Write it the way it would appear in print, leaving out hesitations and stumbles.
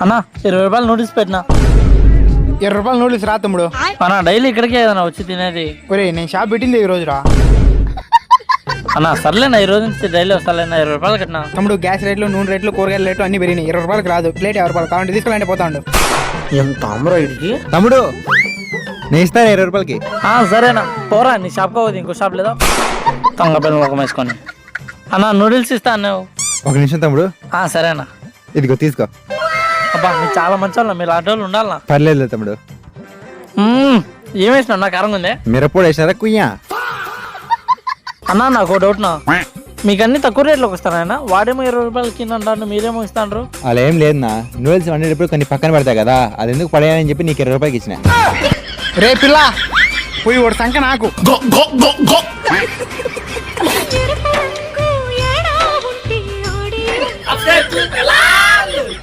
అన్నా 20 రూపాయలు నూడిల్స్ పెట్టినా. 20 రూపాయలు నూడిల్స్ రా తమ్ముడు. అన్నా డైలీ ఇక్కడికే ఏదైనా వచ్చి తినేది. ఒరే నేను షాప్ పెట్టింది ఈ రోజు రా. అన్నా సర్లేనా ఈ రోజు నుంచి డైలీ వస్తాలేనా 20 రూపాయలు కట్టినా. తమ్ముడు గ్యాస్ రేట్లు, నూనె రేట్లు, కూరగాయల రేట్లు అన్ని పెరిగినాయి. 20 రూపాయలకి రాదు. ప్లేట్ 50 రూపాయలు కావాలంటే తీసుకోవాలంటే పోతాండు. ఎంత అమ్మరా ఇడికి. తమ్ముడు నేను ఇస్తాను 20 రూపాయలకి. సరేనా పోరా, నీ షాప్ కావద్దు ఇంకో షాప్ లేదా తొంగ పిల్లలు ముఖం వేసుకొని. అన్నా నూడిల్స్ ఇస్తా అన్నావు. ఒక నిమిషం తమ్ముడు. సరేనా ఇదిగో తీసుకో. అబ్బా మీరు చాలా మంచి వాళ్ళు, మీరు ఆటోళ్ళు ఉండాలనా. పర్లేదు తమ్ముడు. ఏం వేసినావు నాకు కారంగా ఉంది. మిరప్పొడి వేసినారా కుయ్యా? అన్నా నాకు డౌట్నా, మీకు అన్ని తక్కువ రేట్లోకి వస్తారా? వాడేమో 20 రూపాయలకి కింద మీరేమో ఇస్తాను. అలా ఏం లేదన్నా, నూడిల్స్ వండేటప్పుడు కొన్ని పక్కన పడతాయి కదా, అది ఎందుకు పడేయాలని చెప్పి నీకు 20 రూపాయలకి ఇచ్చిన. రే పిల్ల పోయి ఓడి సంఖ్య నాకు. ఎరుపు రంగు ఏడా ఉంటే ఓడి